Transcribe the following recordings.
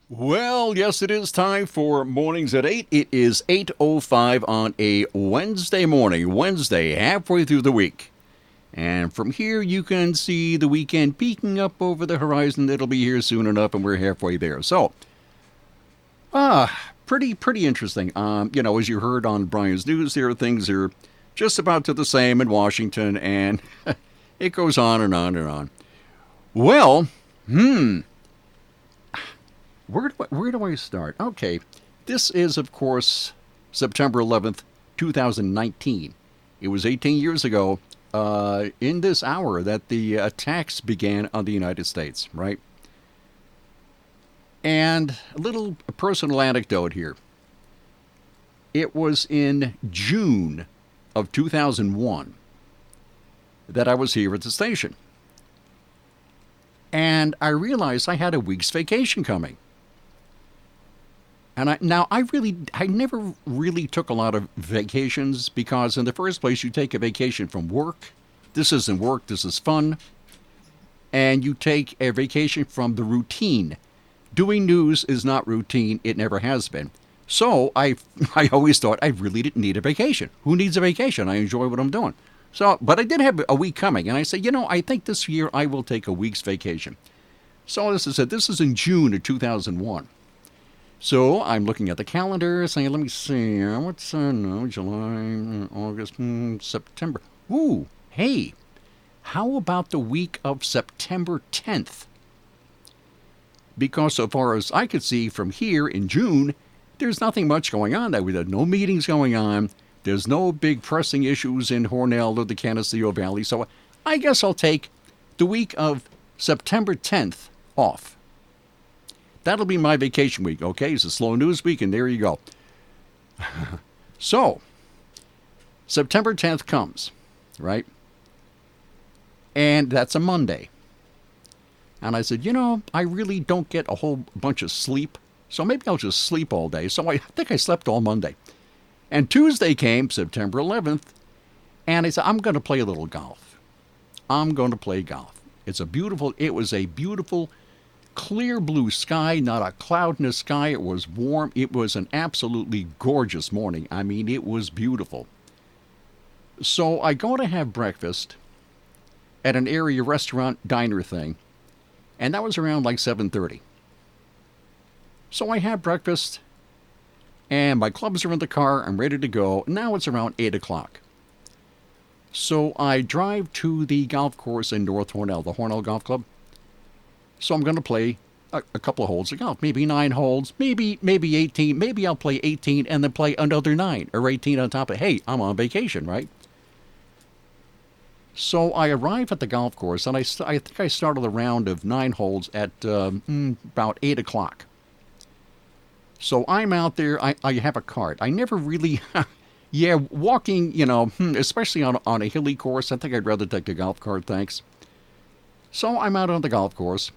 Well, yes, it is time for Mornings at 8. It is 8:05 on a Wednesday morning, Wednesday, halfway through the week. And from here, you can see the weekend peeking up over the horizon. It'll be here soon enough, and we're halfway there. Pretty interesting. As you heard on Brian's news here, things are just about to the same in Washington, and it goes on and on and on. Well, where do I start? Okay, this is, of course, September 11th, 2019. It was 18 years ago in this hour that the attacks began on the United States, right? And a little personal anecdote here. It was in June of 2001 that I was here at the station. And I realized I had a week's vacation coming. And I never really took a lot of vacations because, in the first place, you take a vacation from work. This isn't work, this is fun. And you take a vacation from the routine. Doing news is not routine, it never has been. So I always thought I really didn't need a vacation. Who needs a vacation? I enjoy what I'm doing. But I did have a week coming, and I said, I think this year I will take a week's vacation. So as I said, this is in June of 2001. So I'm looking at the calendar, saying, let me see, what's, no, July, August, September. Ooh, hey, how about the week of September 10th? Because so far as I could see from here in June, there's nothing much going on. There were no meetings going on. There's no big pressing issues in Hornell or the Canisteo Valley. So I guess I'll take the week of September 10th off. That'll be my vacation week, okay? It's a slow news week, and there you go. So, September 10th comes, right? And that's a Monday. And I said, I really don't get a whole bunch of sleep, so maybe I'll just sleep all day. So I think I slept all Monday. And Tuesday came, September 11th, and I said, I'm going to play a little golf. I'm going to play golf. It was a beautiful clear blue sky, not a cloud in the sky. It was warm. It was an absolutely gorgeous morning. I mean, it was beautiful. So I go to have breakfast at an area restaurant diner thing, and that was around like 7:30. So I have breakfast, and my clubs are in the car. I'm ready to go. Now it's around 8 o'clock. So I drive to the golf course in North Hornell, the Hornell Golf Club. So I'm going to play a couple of holes of golf, maybe 9 holes, maybe 18. Maybe I'll play 18 and then play another 9 or 18 on top of. Hey, I'm on vacation, right? So I arrive at the golf course, and I think I started a round of 9 holes at about 8 o'clock. So I'm out there. I have a cart. I never really, yeah, walking, especially on a hilly course. I think I'd rather take a golf cart, thanks. So I'm out on the golf course.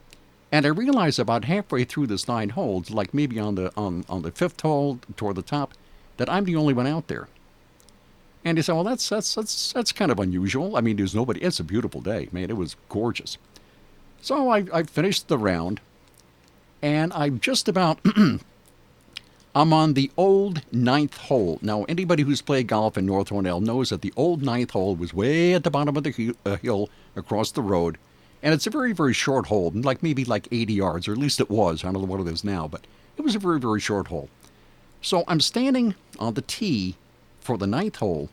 And I realize about halfway through this 9 holes, like maybe on the fifth hole toward the top, that I'm the only one out there. And he said, well, that's kind of unusual. I mean, there's nobody. It's a beautiful day, man. It was gorgeous. So I finished the round, and I'm just about. I'm on the old 9th hole. Now, anybody who's played golf in North Hornell knows that the old 9th hole was way at the bottom of the hill across the road. And it's a very, very short hole, maybe 80 yards, or at least it was. I don't know what it is now, but it was a very, very short hole. So I'm standing on the tee for the 9th hole,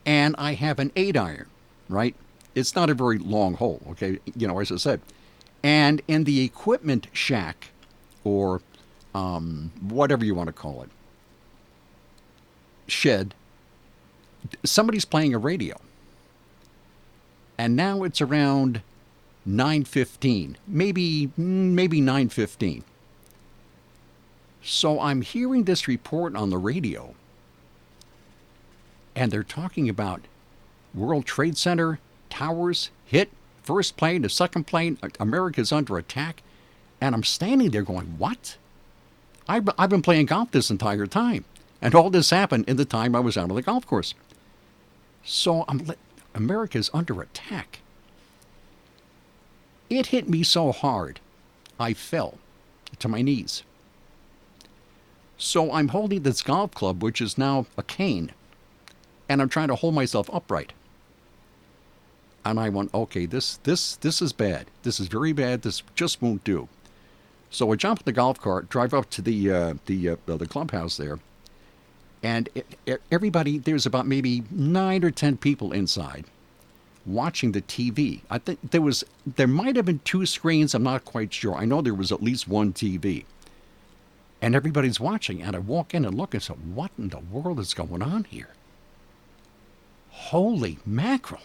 and I have an 8-iron, right? It's not a very long hole, okay, as I said. And in the equipment shack, or whatever you want to call it, shed, somebody's playing a radio. And now it's around 9:15, maybe 9:15. So I'm hearing this report on the radio, and they're talking about World Trade Center, towers hit, first plane, the second plane, America's under attack. And I'm standing there going, what? I've been playing golf this entire time. And all this happened in the time I was out on the golf course. So America's under attack. It hit me so hard, I fell. to my knees. So I'm holding this golf club, which is now a cane, and I'm trying to hold myself upright. And I went, okay, this is bad. This is very bad. This just won't do. So I jump in the golf cart, drive up to the clubhouse there, and everybody, there's about maybe 9 or 10 people inside watching the TV. I think there might have been 2 screens. I'm not quite sure. I know there was at least one TV, and everybody's watching. And I walk in and look and say, "What in the world is going on here? Holy mackerel!"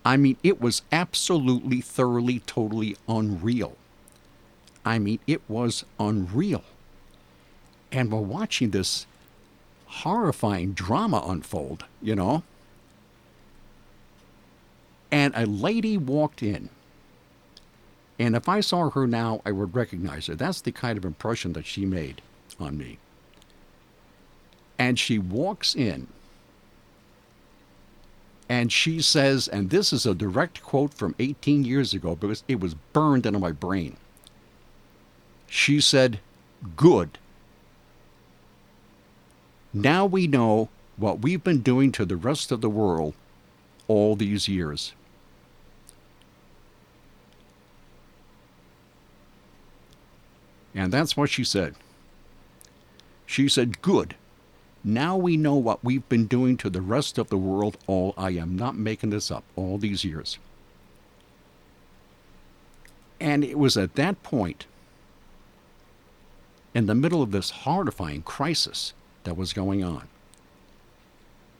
I mean, it was absolutely, thoroughly, totally unreal. I mean, it was unreal. And we're watching this horrifying drama unfold, you know. And a lady walked in. And if I saw her now, I would recognize her. That's the kind of impression that she made on me. And she walks in. And she says, and this is a direct quote from 18 years ago because it was burned into my brain. She said, "Good. Now we know what we've been doing to the rest of the world all these years." And that's what she said. She said, "Good. Now we know what we've been doing to the rest of the world I am not making this up, all these years." And it was at that point, in the middle of this horrifying crisis that was going on,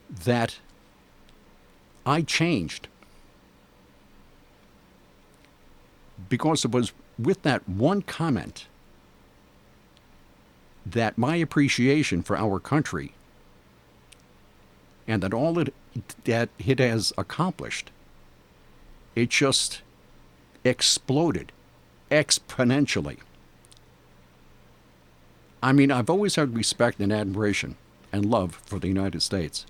that I changed. Because it was with that one comment that my appreciation for our country and that all that it has accomplished, it just exploded exponentially. I mean, I've always had respect and admiration and love for the United States.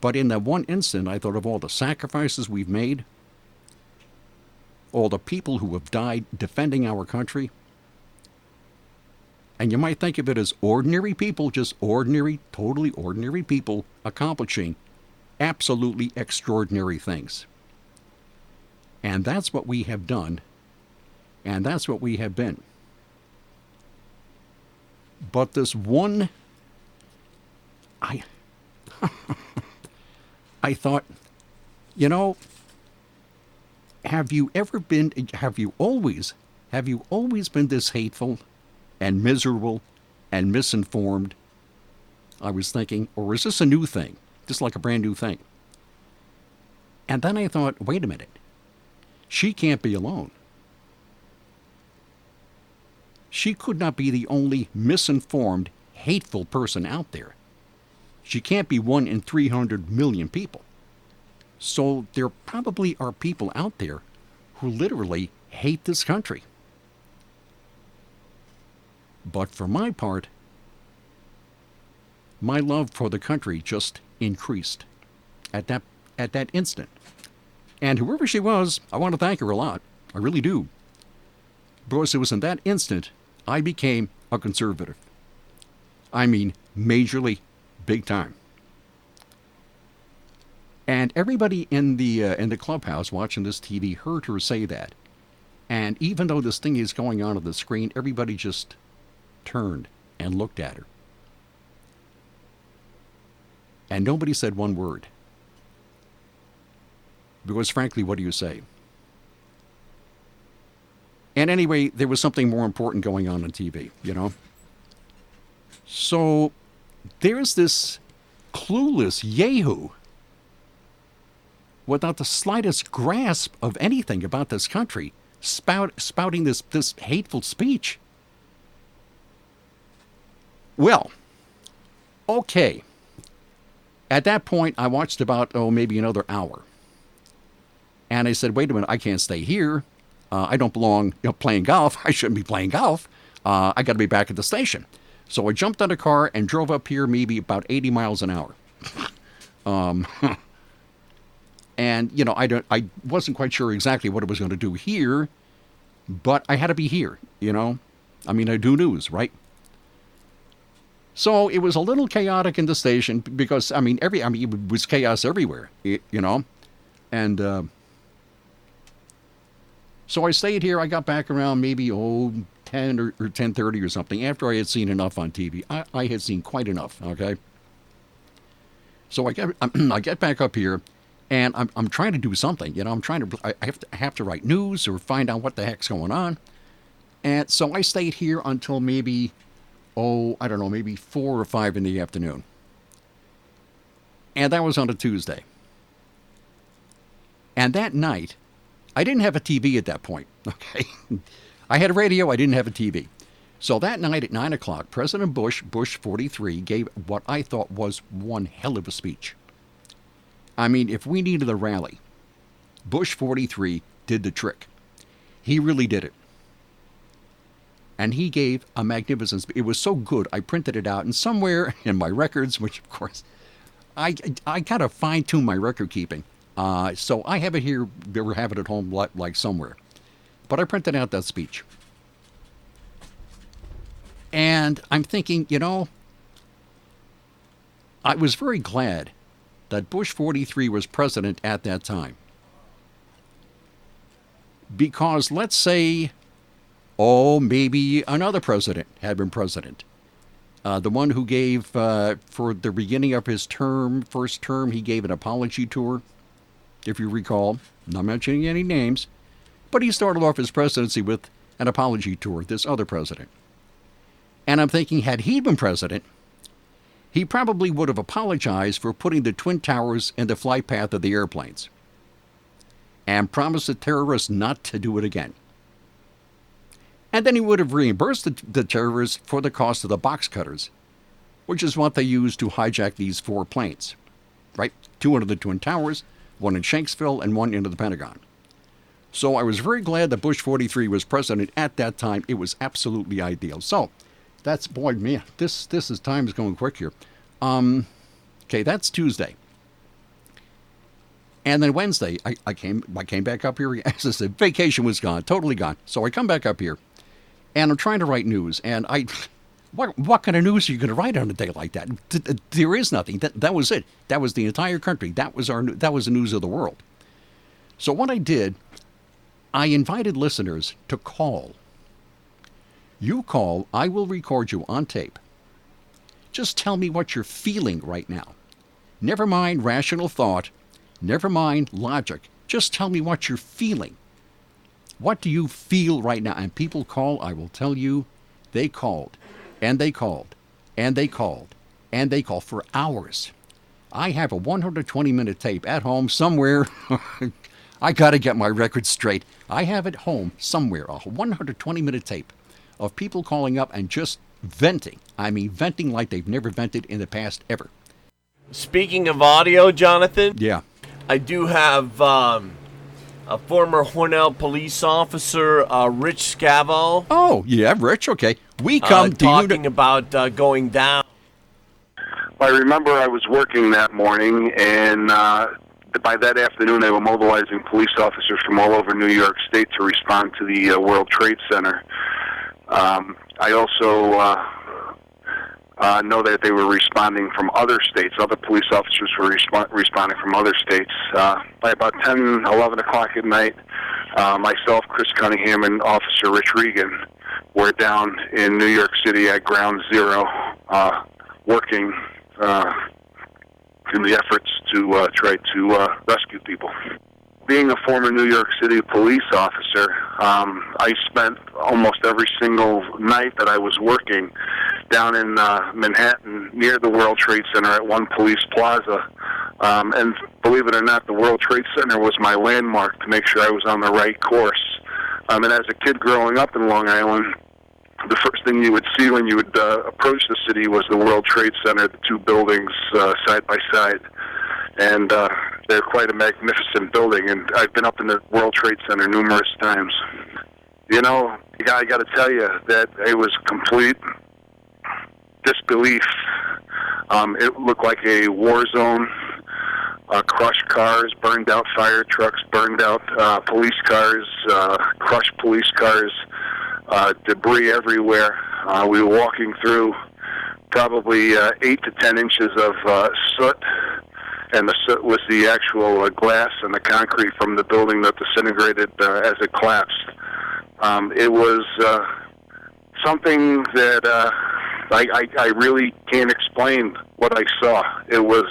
But in that one instant, I thought of all the sacrifices we've made, all the people who have died defending our country. And you might think of it as ordinary people, just ordinary, totally ordinary people accomplishing absolutely extraordinary things. And that's what we have done, and that's what we have been. But this one, I thought, you know, have you always been this hateful and miserable and misinformed? I was thinking, or is this a new thing? Just like a brand new thing. And then I thought, wait a minute. She can't be alone. She could not be the only misinformed, hateful person out there. She can't be 1 in 300 million people. So there probably are people out there who literally hate this country. But for my part, my love for the country just increased at that instant. And whoever she was, I want to thank her a lot. I really do. Because it was in that instant I became a conservative. I mean, majorly, big time. And everybody in the clubhouse watching this TV heard her say that. And even though this thing is going on the screen, everybody just turned and looked at her. And nobody said one word. Because frankly, what do you say? And anyway, there was something more important going on TV, you know? So there's this clueless yahoo without the slightest grasp of anything about this country spouting this hateful speech. Well, okay. At that point, I watched about, maybe another hour. And I said, wait a minute, I can't stay here. I don't belong playing golf. I shouldn't be playing golf. I got to be back at the station. So I jumped on a car and drove up here maybe about 80 miles an hour. And, I wasn't quite sure exactly what I was going to do here. but I had to be here, you know. I mean, I do news, right? So it was a little chaotic in the station because, it was chaos everywhere, you know. And so I stayed here. I got back around maybe, 10 or 10:30 or something after I had seen enough on TV. I had seen quite enough, okay? So I get back up here, and I'm trying to do something. You know, I have to write news or find out what the heck's going on. And so I stayed here until maybe, I don't know, maybe 4 or 5 in the afternoon. And that was on a Tuesday. And that night, I didn't have a TV at that point, okay? I had a radio, I didn't have a TV. So that night at 9 o'clock, President Bush 43, gave what I thought was one hell of a speech. I mean, if we needed a rally, Bush 43 did the trick. He really did it. And he gave a magnificent speech. It was so good, I printed it out, and somewhere in my records, which of course, I got to fine-tune my record keeping. So I have it here, or have it at home like somewhere. But I printed out that speech. And I'm thinking, you know, I was very glad that Bush 43 was president at that time. Because let's say, maybe another president had been president. The one who gave, for the beginning of his first term, he gave an apology tour, if you recall. I'm not mentioning any names, but he started off his presidency with an apology tour, this other president. And I'm thinking, had he been president, he probably would have apologized for putting the Twin Towers in the flight path of the airplanes and promised the terrorists not to do it again. And then he would have reimbursed the terrorists for the cost of the box cutters, which is what they used to hijack these 4 planes, right? 2 into the Twin Towers, 1 in Shanksville, and 1 into the Pentagon. So I was very glad that Bush 43 was president at that time. It was absolutely ideal. So that's, boy, man, this is time is going quick here. Okay, that's Tuesday. And then Wednesday, I came back up here. As I said, vacation was gone, totally gone. So I come back up here, and I'm trying to write news. And what kind of news are you going to write on a day like that? There is nothing. That was it. That was the entire country. That was the news of the world. So what I did, I invited listeners to call. You call, I will record you on tape. Just tell me what you're feeling right now. Never mind rational thought. Never mind logic. Just tell me what you're feeling. What do you feel right now? And people call, I will tell you, they called, and they called, and they called, and they called for hours. I have a 120-minute tape at home somewhere. I got to get my record straight. I have at home somewhere a 120-minute tape of people calling up and just venting. I mean, venting like they've never vented in the past ever. Speaking of audio, Jonathan. Yeah. I do have a former Hornell police officer, Rich Scavo. Oh, yeah, Rich, okay. We come to talking about going down. I remember I was working that morning, and by that afternoon they were mobilizing police officers from all over New York State to respond to the World Trade Center. I also know that they were responding from other states. Other police officers were responding from other states. By about 10, 11 o'clock at night, myself, Chris Cunningham, and Officer Rich Regan were down in New York City at Ground Zero, working in the efforts to try to rescue people. Being a former New York City police officer, I spent almost every single night that I was working down in Manhattan near the World Trade Center at One Police Plaza. And believe it or not, the World Trade Center was my landmark to make sure I was on the right course. And as a kid growing up in Long Island, the first thing you would see when you would approach the city was the World Trade Center, the 2 buildings side by side. And they're quite a magnificent building, and I've been up in the World Trade Center numerous times. You know, I got to tell you that it was complete disbelief. It looked like a war zone. crushed cars, burned out fire trucks, burned out police cars, crushed police cars, debris everywhere. We were walking through probably 8 to 10 inches of soot, and the soot was the actual glass and the concrete from the building that disintegrated as it collapsed. It was something that I really can't explain what I saw. It was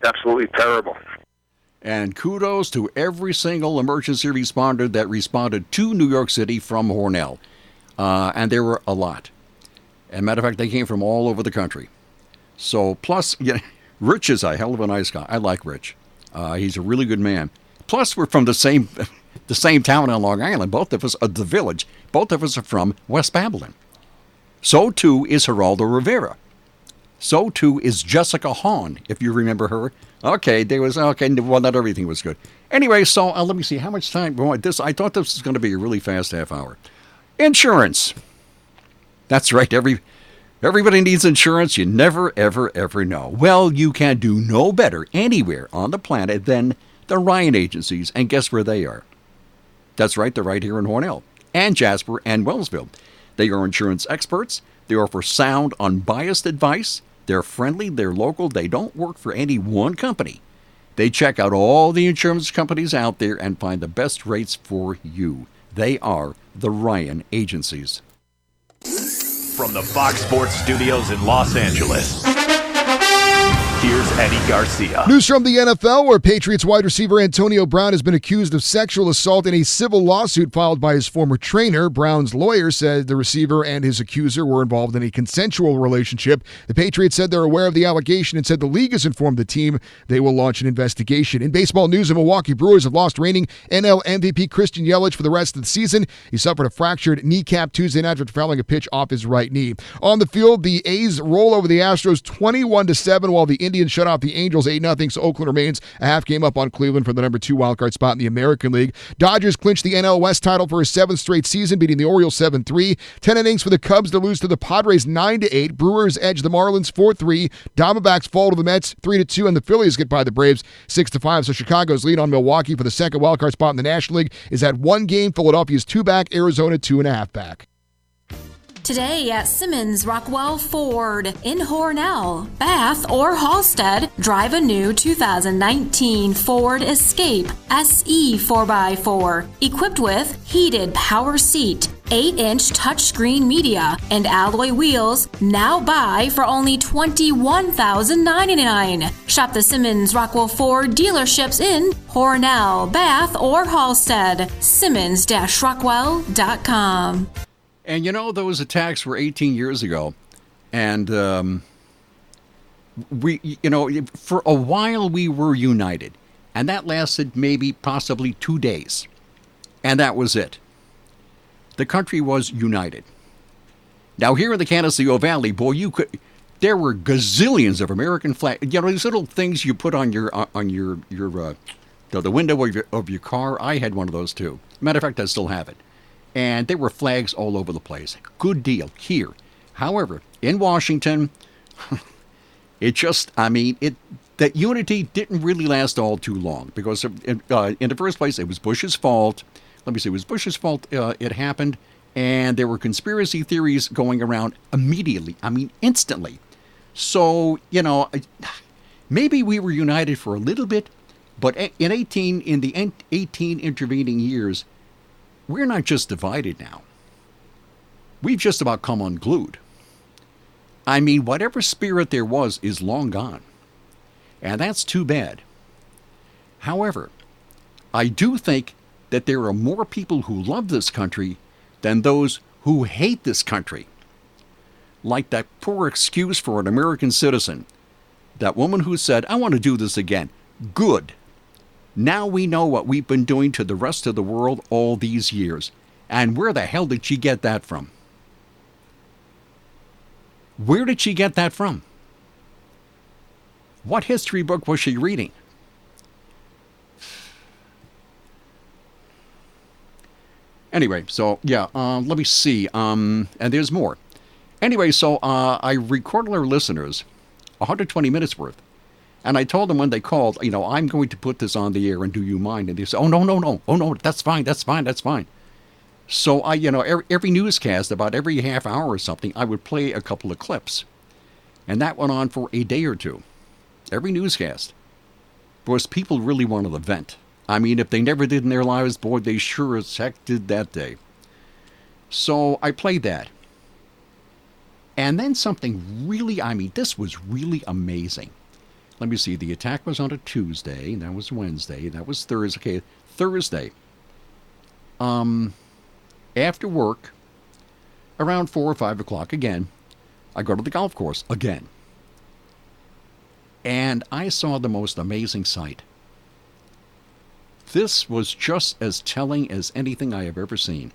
absolutely terrible. And kudos to every single emergency responder that responded to New York City from Hornell. And there were a lot. As a matter of fact, they came from all over the country. So, plus, Rich is a hell of a nice guy. I like Rich. He's a really good man. Plus, we're from the same town on Long Island. Both of us are the village. Both of us are from West Babylon. So, too, is Geraldo Rivera. So, too, is Jessica Hahn, if you remember her. Okay, well, not everything was good. Anyway, so let me see, how much time? Boy, I thought this was going to be a really fast half hour. Insurance. That's right, everybody needs insurance. You never, ever, ever know. Well, you can do no better anywhere on the planet than the Ryan agencies. And guess where they are? That's right, they're right here in Hornell and Jasper and Wellsville. They are insurance experts. They offer sound, unbiased advice. They're friendly, they're local, they don't work for any one company. They check out all the insurance companies out there and find the best rates for you. They are the Ryan Agencies. From the Fox Sports Studios in Los Angeles, here's Eddie Garcia. News from the NFL, where Patriots wide receiver Antonio Brown has been accused of sexual assault in a civil lawsuit filed by his former trainer. Brown's lawyer said the receiver and his accuser were involved in a consensual relationship. The Patriots said they're aware of the allegation and said the league has informed the team they will launch an investigation. In baseball news, the Milwaukee Brewers have lost reigning NL MVP Christian Yelich for the rest of the season. He suffered a fractured kneecap Tuesday night after fouling a pitch off his right knee. On the field, the A's roll over the Astros 21-7, while the Indians shut off the Angels 8-0, so Oakland remains a half game up on Cleveland for the number 2 wildcard spot in the American League. Dodgers clinched the NL West title for a 7th straight season, beating the Orioles 7-3. 10 innings for the Cubs to lose to the Padres 9-8. Brewers edge the Marlins 4-3. Diamondbacks fall to the Mets 3-2, and the Phillies get by the Braves 6-5. So Chicago's lead on Milwaukee for the 2nd wildcard spot in the National League is at 1 game. Philadelphia's 2 back, Arizona 2.5 back. Today at Simmons Rockwell Ford in Hornell, Bath, or Halstead, drive a new 2019 Ford Escape SE 4x4, equipped with heated power seat, 8-inch touchscreen media, and alloy wheels. Now buy for only $21,099. Shop the Simmons Rockwell Ford dealerships in Hornell, Bath, or Halstead. Simmons-Rockwell.com. And those attacks were 18 years ago. And we, for a while we were united. And that lasted maybe possibly 2 days. And that was it. The country was united. Now here in the Canasteo Valley, boy, there were gazillions of American flags. These little things you put on the window of your car. I had one of those too. Matter of fact, I still have it. And there were flags all over the place. Good deal here. However, in Washington, that unity didn't really last all too long. Because in the first place, it was Bush's fault. It was Bush's fault it happened. And there were conspiracy theories going around immediately. Instantly. So, maybe we were united for a little bit. But in the 18 intervening years, we're not just divided now. We've just about come unglued. Whatever spirit there was is long gone. And that's too bad. However, I do think that there are more people who love this country than those who hate this country. Like that poor excuse for an American citizen. That woman who said, I want to do this again. Good. Now we know what we've been doing to the rest of the world all these years. And where the hell did she get that from? Where did she get that from? What history book was she reading? Anyway, so yeah, let me see. And there's more. Anyway, so I recorded our listeners 120 minutes worth. And I told them when they called, I'm going to put this on the air, and do you mind? And they said, oh, no, no, no. Oh, no, that's fine, that's fine, that's fine. So I, every newscast, about every half hour or something, I would play a couple of clips. And that went on for a day or two. Every newscast. Because people really wanted to vent. I mean, if they never did in their lives, boy, they sure as heck did that day. So I played that. And then something really, this was really amazing. Let me see, the attack was on a Tuesday, that was Wednesday, that was Thursday. Okay, Thursday. After work, around 4 or 5 o'clock again, I go to the golf course again. And I saw the most amazing sight. This was just as telling as anything I have ever seen.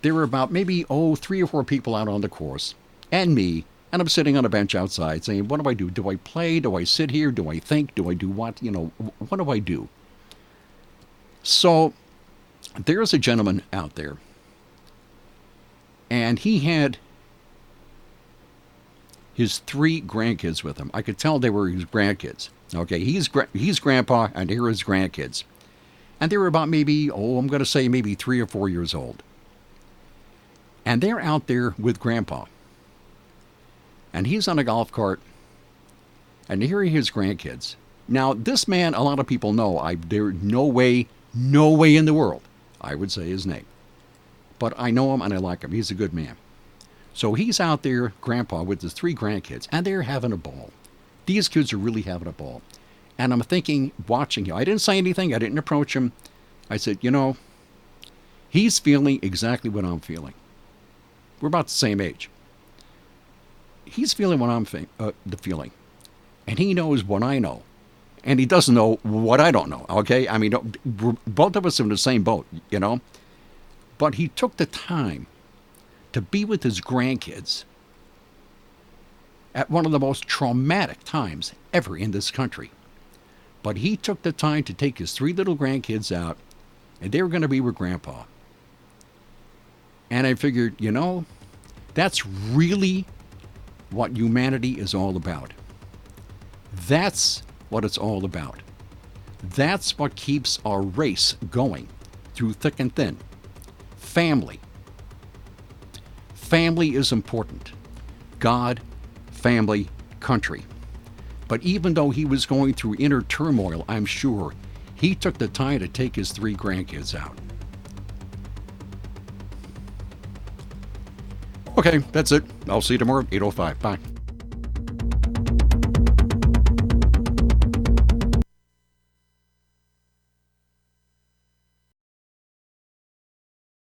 There were about maybe, 3 or 4 people out on the course, and me, and I'm sitting on a bench outside saying, what do I do? Do I play? Do I sit here? Do I think? Do I do what? What do I do? So there's a gentleman out there, and he had his 3 grandkids with him. I could tell they were his grandkids. Okay, he's grandpa, and here are his grandkids. And they were about maybe, I'm going to say maybe 3 or 4 years old. And they're out there with grandpa. And he's on a golf cart, and here are his grandkids. Now, this man, a lot of people know, there's no way in the world I would say his name. But I know him and I like him. He's a good man. So he's out there, grandpa, with his 3 grandkids, and they're having a ball. These kids are really having a ball. And I'm thinking, watching him, I didn't say anything, I didn't approach him. I said, he's feeling exactly what I'm feeling. We're about the same age. He's feeling what I'm feeling. And he knows what I know. And he doesn't know what I don't know, okay? We're both of us in the same boat, But he took the time to be with his grandkids at one of the most traumatic times ever in this country. But he took the time to take his 3 little grandkids out, and they were going to be with grandpa. And I figured, that's really what humanity is all about. That's what it's all about. That's what keeps our race going through thick and thin. Family. Family is important. God, family, country. But even though he was going through inner turmoil, I'm sure, he took the time to take his 3 grandkids out. Okay, that's it. I'll see you tomorrow at 8:05. Bye.